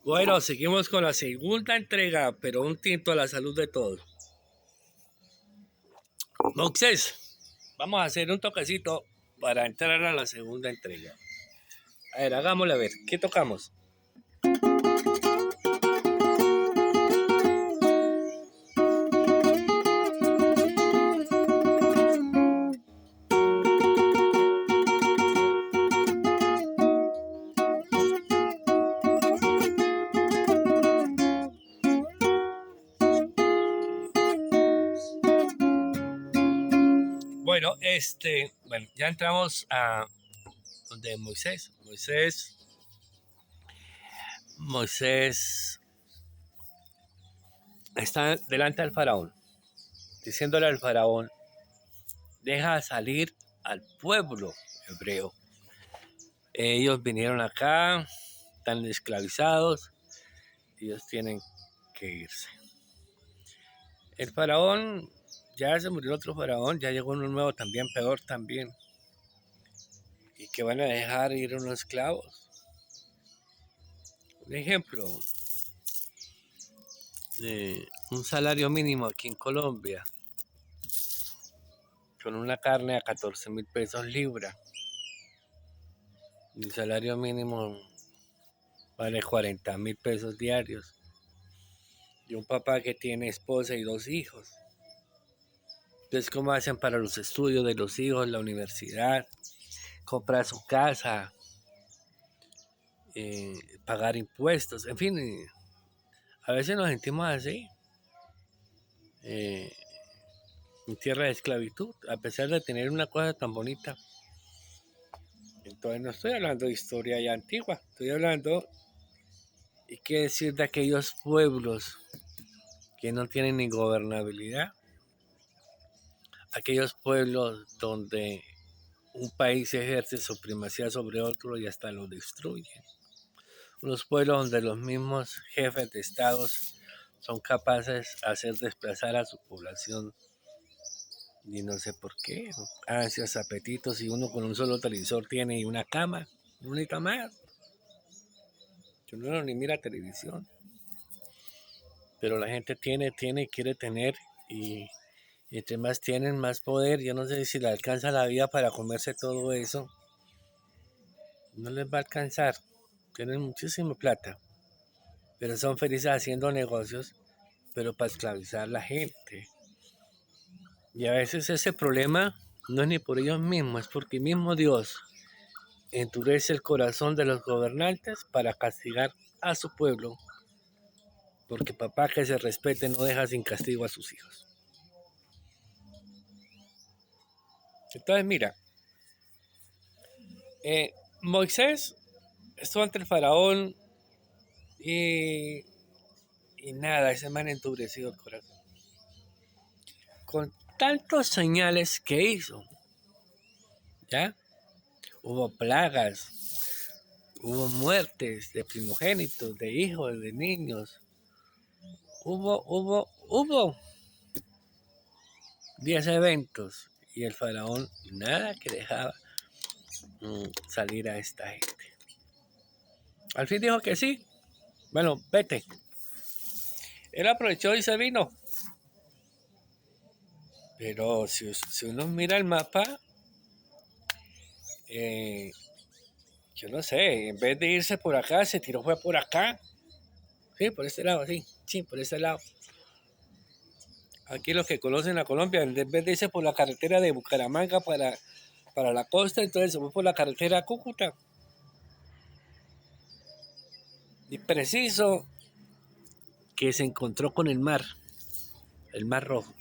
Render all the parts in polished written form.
Bueno, seguimos con la segunda entrega, pero un tinto a la salud de todos. Moisés, vamos a hacer un toquecito para entrar a la segunda entrega. A ver, hagámosle a ver, ¿qué tocamos? Bueno, ya entramos a donde Moisés está delante del faraón, diciéndole al faraón, deja salir al pueblo hebreo. Ellos vinieron acá, están esclavizados, ellos tienen que irse. El faraón, ya se murió otro faraón, ya llegó uno nuevo también, peor también. Y que van a dejar ir unos esclavos. Un ejemplo, de un salario mínimo aquí en Colombia, con una carne a 14.000 pesos libra. El salario mínimo vale 40.000 pesos diarios. Y un papá que tiene esposa y 2 hijos. Entonces, ¿cómo hacen para los estudios de los hijos, la universidad, comprar su casa, pagar impuestos? En fin, a veces nos sentimos así, en tierra de esclavitud, a pesar de tener una cosa tan bonita. Entonces no estoy hablando de historia ya antigua, estoy hablando, y qué decir de aquellos pueblos que no tienen ni gobernabilidad, aquellos pueblos donde un país ejerce su primacía sobre otro y hasta lo destruyen. Unos pueblos donde los mismos jefes de estados son capaces de hacer desplazar a su población y no sé por qué, ansias, apetitos, y uno con un solo televisor tiene y una cama, no necesita más. Yo no ni mira televisión, pero la gente tiene y quiere tener, y entre más tienen, más poder. Yo no sé si le alcanza la vida para comerse todo eso, no les va a alcanzar, tienen muchísima plata, pero son felices haciendo negocios, pero para esclavizar a la gente. Y a veces ese problema no es ni por ellos mismos, es porque mismo Dios endurece el corazón de los gobernantes para castigar a su pueblo, porque papá que se respete no deja sin castigo a sus hijos. Entonces mira, Moisés estuvo ante el faraón y, y nada, ese man endurecido el corazón. Con tantos señales que hizo, ¿ya? Hubo plagas, hubo muertes de primogénitos, de hijos, de niños. Hubo 10 eventos y el faraón nada que dejaba salir a esta gente. Al fin dijo que sí. Bueno, vete. Él aprovechó y se vino. Pero si uno mira el mapa, yo no sé, en vez de irse por acá, se tiró fue por acá. Sí, por este lado, sí, por este lado. Aquí los que conocen a Colombia, en vez de irse por la carretera de Bucaramanga para la costa, entonces se fue por la carretera a Cúcuta. Y preciso que se encontró con el Mar Rojo.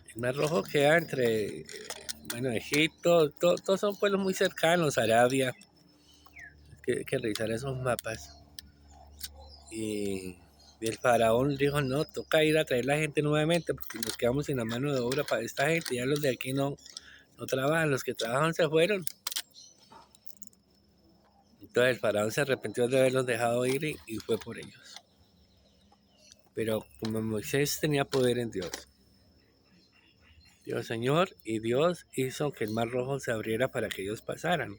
El Mar Rojo queda entre, bueno, Egipto, todos son pueblos muy cercanos, Arabia. Hay que revisar esos mapas. Y el faraón dijo, no, toca ir a traer la gente nuevamente porque nos quedamos sin la mano de obra para esta gente. Ya los de aquí no trabajan, los que trabajan se fueron. Entonces el faraón se arrepintió de haberlos dejado ir y fue por ellos. Pero como Moisés tenía poder en Dios, Dios Señor, y Dios hizo que el Mar Rojo se abriera para que ellos pasaran.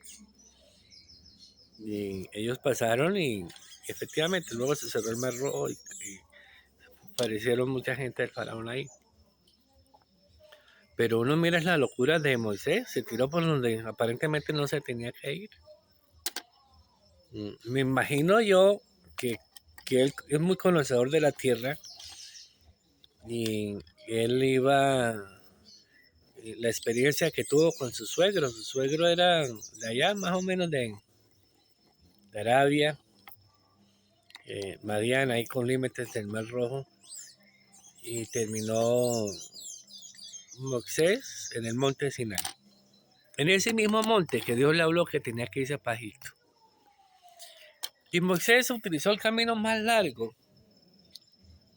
Y ellos pasaron y Efectivamente, luego se cerró el Mar Rojo y aparecieron mucha gente del faraón ahí. Pero uno mira la locura de Moisés, se tiró por donde aparentemente no se tenía que ir. Me imagino yo que, que él es muy conocedor de la tierra y él iba, la experiencia que tuvo con su suegro era de allá más o menos de Arabia, Madián, ahí con límites del Mar Rojo, y terminó Moisés en el monte Sinai. En ese mismo monte que Dios le habló que tenía que irse para Egipto. Y Moisés utilizó el camino más largo.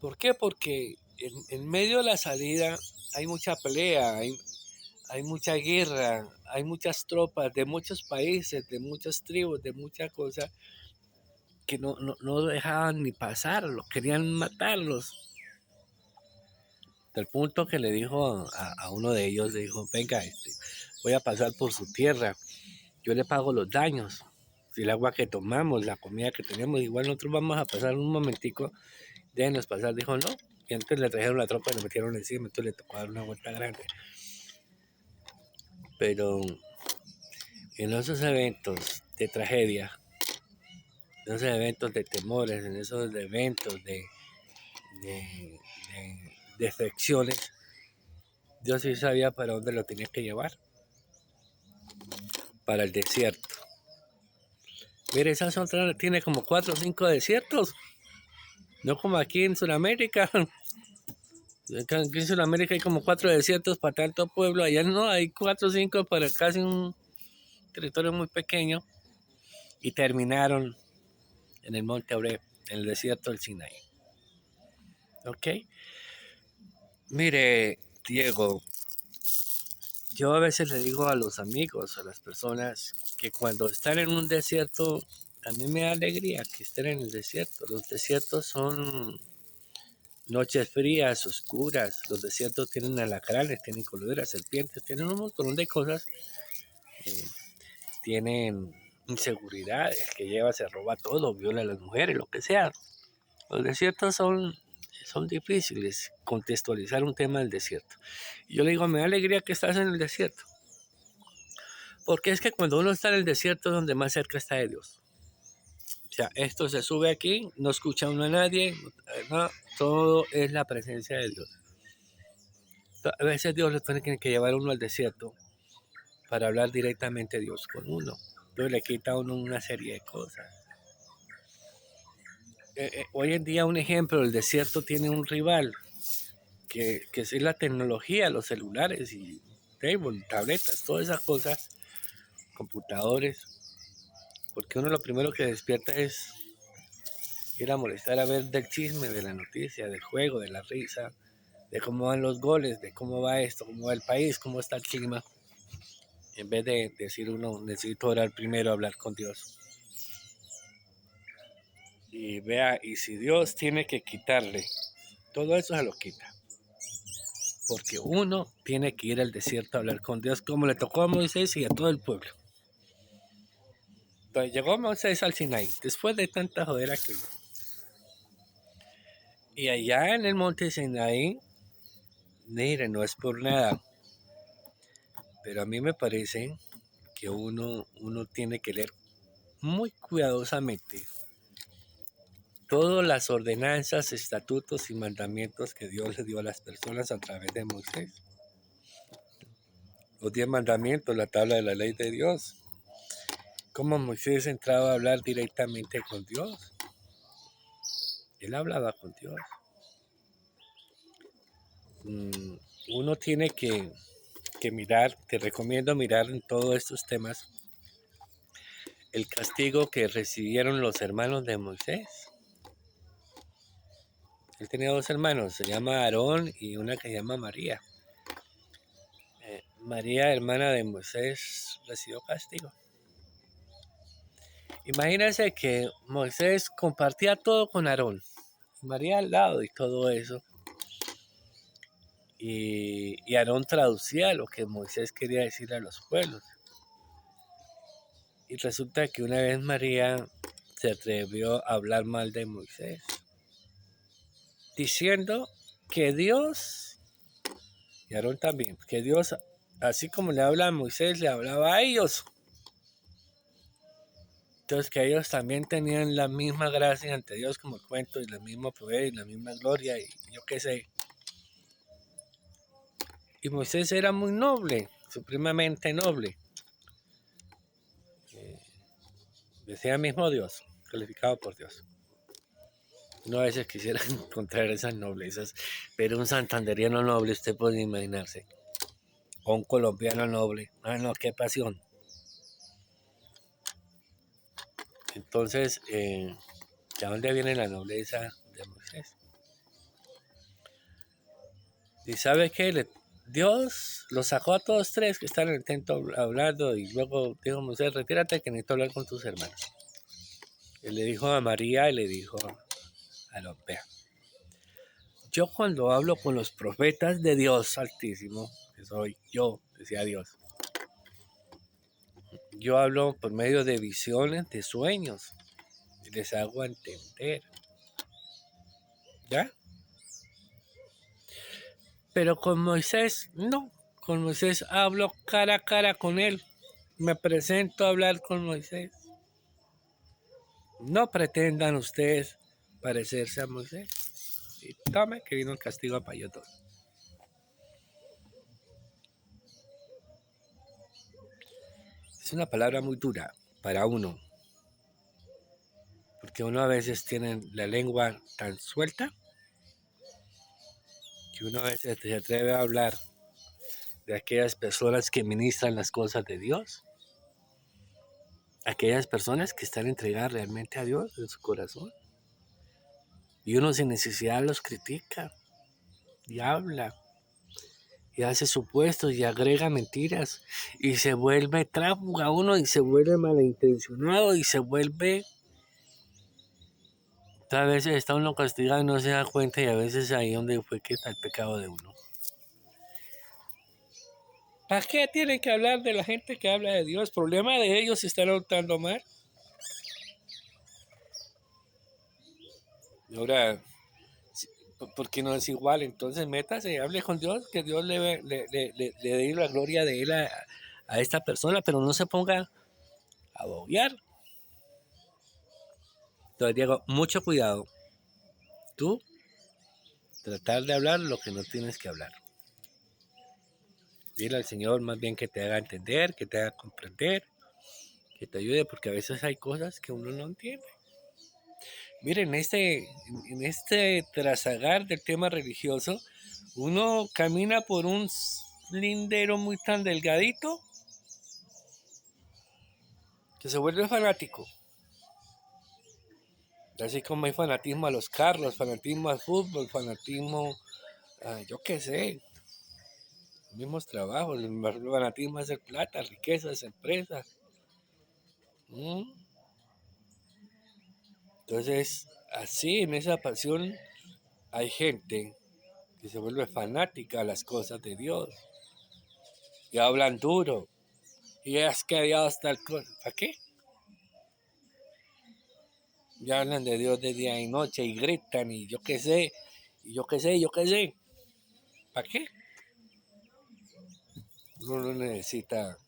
¿Por qué? Porque en medio de la salida hay mucha pelea, hay mucha guerra, hay muchas tropas de muchos países, de muchas tribus, de muchas cosas que no dejaban ni pasarlos, querían matarlos. Del punto que le dijo a uno de ellos, le dijo, venga, voy a pasar por su tierra, yo le pago los daños, el agua que tomamos, la comida que tenemos, igual nosotros vamos a pasar un momentico, déjenos pasar. Dijo, no, y antes le trajeron la tropa y le metieron encima, entonces le tocó dar una vuelta grande. Pero en esos eventos de tragedia, en esos eventos de temores, en esos eventos de, de defecciones, Dios sí sabía para dónde lo tenía que llevar, para el desierto. Mire, esa zona tiene como 4 o 5 desiertos, no como aquí en Sudamérica. Aquí en Sudamérica hay como 4 desiertos para tanto pueblo, allá no, hay 4 o 5 para casi un territorio muy pequeño, y terminaron en el monte Oreb, en el desierto del Sinaí. ¿Ok? Mire, Diego, yo a veces le digo a los amigos, a las personas, que cuando están en un desierto, a mí me da alegría que estén en el desierto. Los desiertos son noches frías, oscuras. Los desiertos tienen alacranes, tienen coluderas, serpientes, tienen un montón de cosas. eh, Tienen inseguridad, el que lleva se roba todo, viola a las mujeres, lo que sea. Los desiertos son difíciles contextualizar un tema del desierto. Y yo le digo, me da alegría que estás en el desierto. Porque es que cuando uno está en el desierto es donde más cerca está de Dios. O sea, esto se sube aquí, no escucha uno a nadie, no, todo es la presencia de Dios. A veces Dios lo tiene que llevar uno al desierto para hablar directamente Dios con uno. Entonces le quita a uno una serie de cosas. Hoy en día un ejemplo, el desierto tiene un rival, que es la tecnología, los celulares y tabletas, todas esas cosas, computadores, porque uno lo primero que despierta es ir a molestar a ver del chisme, de la noticia, del juego, de la risa, de cómo van los goles, de cómo va esto, cómo va el país, cómo está el clima, en vez de decir uno, necesito orar primero, hablar con Dios. Y vea, y si Dios tiene que quitarle, todo eso se lo quita. Porque uno tiene que ir al desierto a hablar con Dios, como le tocó a Moisés y a todo el pueblo. Entonces llegó Moisés al Sinaí, después de tanta jodera que hubo. Y allá en el monte Sinaí, mire, no es por nada, pero a mí me parece que uno tiene que leer muy cuidadosamente todas las ordenanzas, estatutos y mandamientos que Dios le dio a las personas a través de Moisés. Los 10 mandamientos, la tabla de la ley de Dios. Cómo Moisés entraba a hablar directamente con Dios. Él hablaba con Dios. Uno tiene que mirar, te recomiendo mirar en todos estos temas el castigo que recibieron los hermanos de Moisés. Él tenía 2 hermanos, se llama Aarón y una que se llama María. María, hermana de Moisés, recibió castigo. Imagínense que Moisés compartía todo con Aarón, María al lado y todo eso. Y Aarón traducía lo que Moisés quería decir a los pueblos. Y resulta que una vez María se atrevió a hablar mal de Moisés, diciendo que Dios, y Aarón también, que Dios, así como le habla a Moisés, le hablaba a ellos. Entonces que ellos también tenían la misma gracia ante Dios como el cuento, y el mismo poder, y la misma gloria, y yo qué sé. Y Moisés era muy noble, supremamente noble. Decía mismo Dios, calificado por Dios. Uno a veces quisiera encontrar esas noblezas, pero un santanderiano noble, usted puede imaginarse. O un colombiano noble. Ah, no, qué pasión. Entonces, ¿de dónde viene la nobleza de Moisés? Y sabe que Dios los sacó a todos tres que están en el templo hablando, y luego dijo: Moisés, retírate que necesito hablar con tus hermanos. Él le dijo a María y le dijo a los: vea, yo cuando hablo con los profetas de Dios Altísimo, que soy yo, decía Dios, yo hablo por medio de visiones, de sueños, y les hago entender. ¿Ya? Pero con Moisés, no. Con Moisés hablo cara a cara con él. Me presento a hablar con Moisés. No pretendan ustedes parecerse a Moisés. Y tome que vino el castigo para ellos dos. Es una palabra muy dura para uno, porque uno a veces tiene la lengua tan suelta que uno a veces se atreve a hablar de aquellas personas que ministran las cosas de Dios, aquellas personas que están entregadas realmente a Dios en su corazón, y uno sin necesidad los critica y habla y hace supuestos y agrega mentiras y se vuelve tráfuga uno, y se vuelve malintencionado y se vuelve... A veces está uno castigado y no se da cuenta, y a veces ahí donde fue que está el pecado de uno. ¿Para qué tienen que hablar de la gente que habla de Dios? Problema de ellos si están optando mal. Y ahora, ¿por qué no es igual? Entonces métase, hable con Dios, que Dios le dé la gloria de él a esta persona, pero no se ponga a bobear. Entonces, Diego, mucho cuidado. Tú tratar de hablar lo que no tienes que hablar. Dile al Señor más bien que te haga entender, que te haga comprender, que te ayude, porque a veces hay cosas que uno no entiende. Miren, en este trazagar del tema religioso, uno camina por un lindero muy tan delgadito que se vuelve fanático. Así como hay fanatismo a los carros, fanatismo al fútbol, fanatismo a yo qué sé, los mismos trabajos, el fanatismo a hacer plata, riquezas, empresas. Entonces, así en esa pasión hay gente que se vuelve fanática a las cosas de Dios y hablan duro. Y es que Dios tal cosa. ¿Para qué? Ya hablan de Dios de día y noche y gritan y yo qué sé, y yo qué sé, y yo qué sé. ¿Para qué? Uno no necesita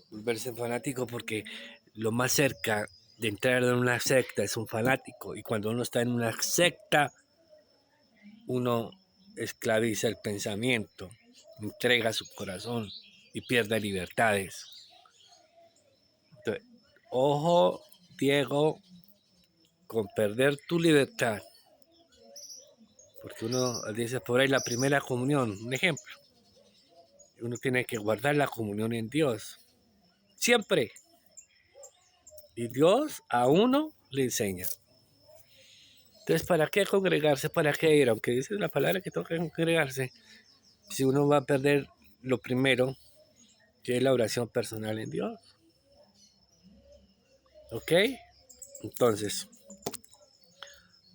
volverse fanático, porque lo más cerca de entrar en una secta es un fanático. Y cuando uno está en una secta, uno esclaviza el pensamiento, entrega su corazón y pierde libertades. Entonces, ojo, Diego, con perder tu libertad, porque uno dice por ahí la primera comunión, un ejemplo, uno tiene que guardar la comunión en Dios, siempre, y Dios a uno le enseña. Entonces, ¿para qué congregarse? ¿Para qué ir? Aunque dice la palabra que toca congregarse, si uno va a perder lo primero, que es la oración personal en Dios. ¿Ok? Entonces,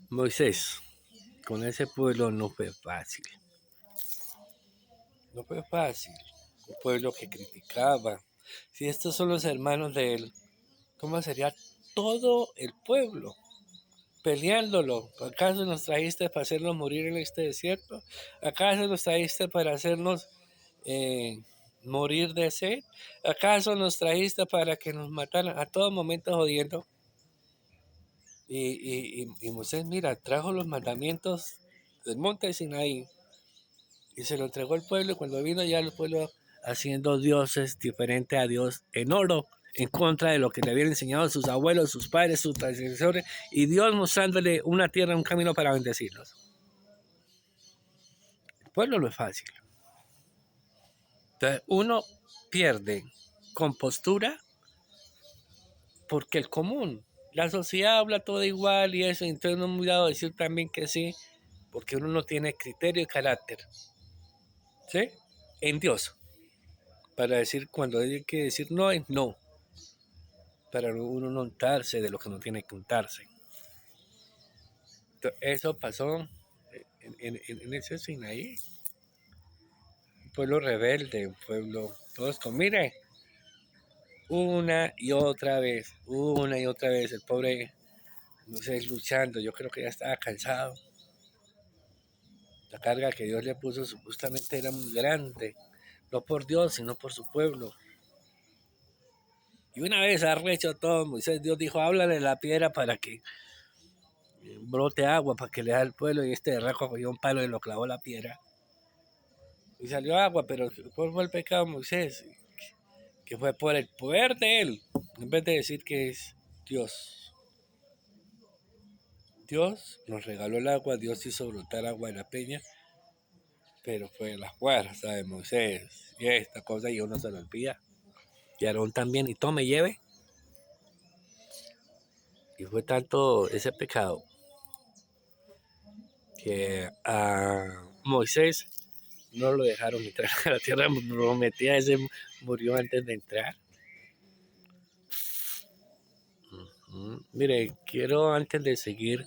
Moisés, con ese pueblo no fue fácil. No fue fácil. Un pueblo que criticaba. Si estos son los hermanos de él, ¿cómo sería todo el pueblo, peleándolo. ¿Acaso nos trajiste para hacernos morir en este desierto? ¿Acaso nos trajiste para hacernos morir de sed? ¿Acaso nos trajiste para que nos mataran? A todo momento jodiendo. Y Moisés, mira, trajo los mandamientos del monte de Sinaí y se lo entregó al pueblo. Y cuando vino ya el pueblo haciendo dioses diferentes a Dios en oro, en contra de lo que le habían enseñado sus abuelos, sus padres, sus predecesores, y Dios mostrándole una tierra, un camino para bendecirlos. El pueblo no es fácil. Entonces uno pierde compostura porque el común, la sociedad habla todo igual y eso, entonces no me he dado a decir también que sí, porque uno no tiene criterio y carácter, ¿sí? En Dios, para decir cuando hay que decir no es no, para uno no untarse de lo que no tiene que untarse. Entonces, eso pasó en ese Sinaí, un pueblo rebelde, un pueblo tosco. Mire, una y otra vez, el pobre Moisés luchando, yo creo que ya estaba cansado. La carga que Dios le puso supuestamente era muy grande, no por Dios, sino por su pueblo. Y una vez arrecho todo, Moisés, Dios dijo, háblale a la piedra para que brote agua, para que le da al pueblo, y este raco cogió un palo y lo clavó la piedra. Y salió agua, pero ¿cuál fue el pecado de Moisés? Que fue por el poder de él, en vez de decir que es Dios. Dios nos regaló el agua, Dios hizo brotar agua de la peña, pero fue la fuerza de Moisés y esta cosa y uno se lo olvida. Y Aarón también, y tome, lleve. Y fue tanto ese pecado que a Moisés no lo dejaron entrar a la tierra prometida, ese murió antes de entrar. Mire, quiero antes de seguir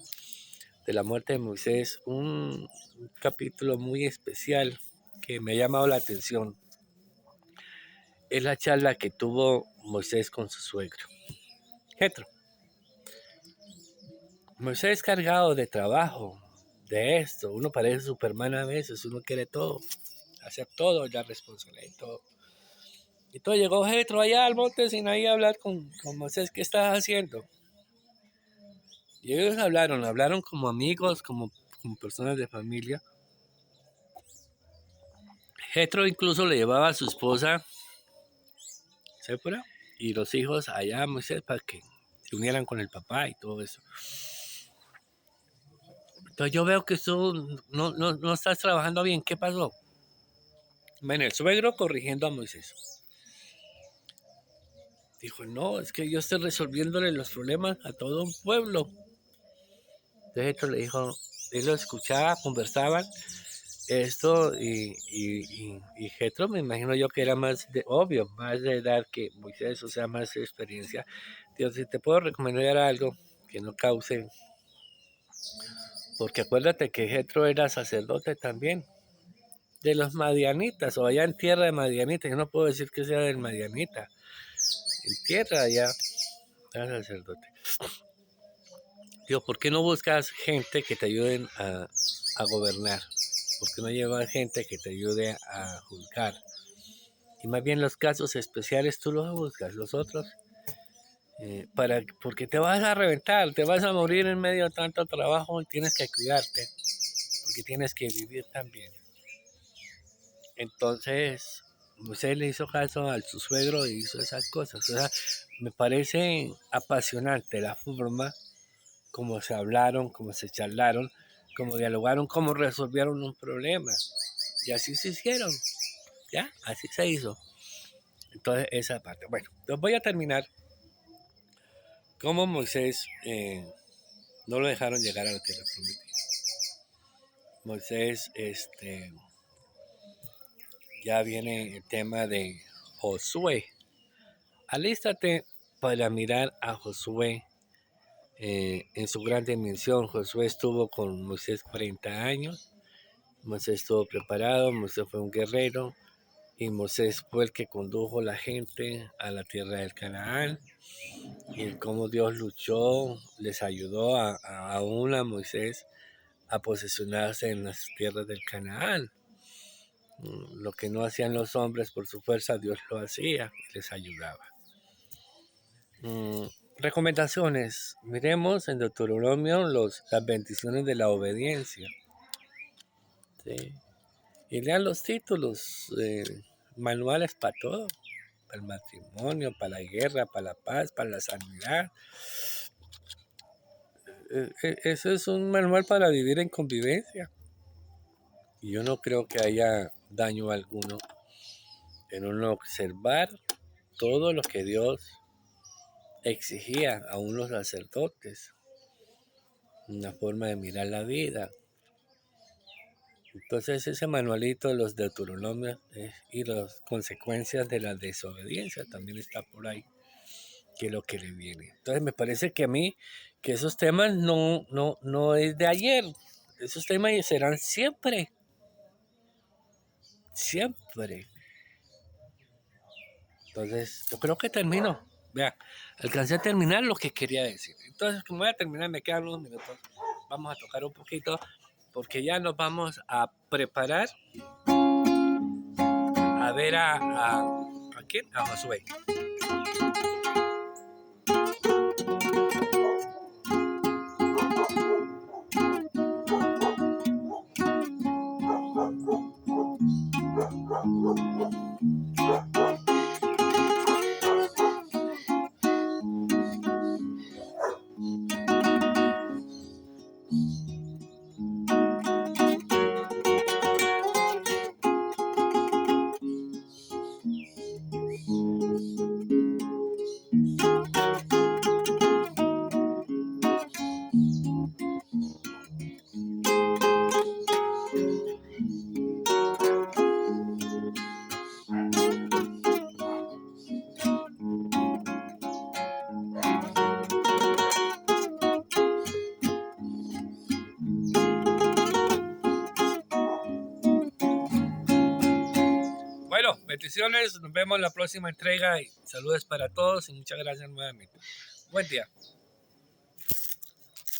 de la muerte de Moisés, un capítulo muy especial que me ha llamado la atención. Es la charla que tuvo Moisés con su suegro, Jetro. Moisés cargado de trabajo, de esto, uno parece Superman a veces, uno quiere todo, hacer todo, la responsabilidad y todo. Y todo llegó Jetro allá al monte Sinaí a hablar con Moisés, ¿qué estás haciendo? Y ellos hablaron como amigos, como personas de familia. Jetro incluso le llevaba a su esposa, Séfora, y los hijos allá a Moisés para que se unieran con el papá y todo eso. Entonces yo veo que tú no estás trabajando bien, ¿qué pasó? Ven, el suegro corrigiendo a Moisés. Dijo, no, es que yo estoy resolviéndole los problemas a todo un pueblo. Entonces Jetro le dijo, él lo escuchaba, conversaban esto y Jetro me imagino yo que era más obvio, más de edad que Moisés, o sea, más experiencia. Dios, si te puedo recomendar algo que no cause, porque acuérdate que Jetro era sacerdote también, de los madianitas, o allá en tierra de madianitas, yo no puedo decir que sea del madianita, en tierra allá era sacerdote. Digo, ¿por qué no buscas gente que te ayuden a gobernar? ¿Por qué no llevas gente que te ayude a juzgar? Y más bien los casos especiales tú los buscas, los otros, porque te vas a reventar, te vas a morir en medio de tanto trabajo y tienes que cuidarte, porque tienes que vivir también. Entonces, usted le hizo caso a su suegro y hizo esas cosas. O sea, me parece apasionante la forma como se hablaron, como se charlaron, como dialogaron, como resolvieron un problema. Y así se hicieron, ¿ya? Así se hizo. Entonces, esa parte. Bueno, entonces voy a terminar. Como Moisés no lo dejaron llegar a la tierra prometida. Moisés, ya viene el tema de Josué. Alístate para mirar a Josué en su gran dimensión. Josué estuvo con Moisés 40 años. Moisés estuvo preparado, Moisés fue un guerrero y Moisés fue el que condujo a la gente a la tierra del Canaán, y cómo Dios luchó, les ayudó aún a Moisés a posesionarse en las tierras del Canaán. Lo que no hacían los hombres por su fuerza, Dios lo hacía y les ayudaba. Recomendaciones. Miremos en Deuteronomio las bendiciones de la obediencia. ¿Sí? Y lean los títulos, manuales para todo, para el matrimonio, para la guerra, para la paz, para la sanidad. Eso es un manual para vivir en convivencia. Y yo no creo que haya daño alguno en uno observar todo lo que Dios exigía a unos sacerdotes, una forma de mirar la vida. Entonces ese manualito de los Deuteronomios y las consecuencias de la desobediencia también está por ahí, que es lo que le viene. Entonces me parece que a mí, que esos temas no es de ayer, esos temas serán siempre, siempre. Entonces yo creo que termino. Vea, alcancé a terminar lo que quería decir. Entonces, como voy a terminar, me quedan unos minutos. Vamos a tocar un poquito, porque ya nos vamos a preparar a ver ¿a quién? A Josué. Bueno, bendiciones, nos vemos en la próxima entrega y saludos para todos y muchas gracias nuevamente. Buen día.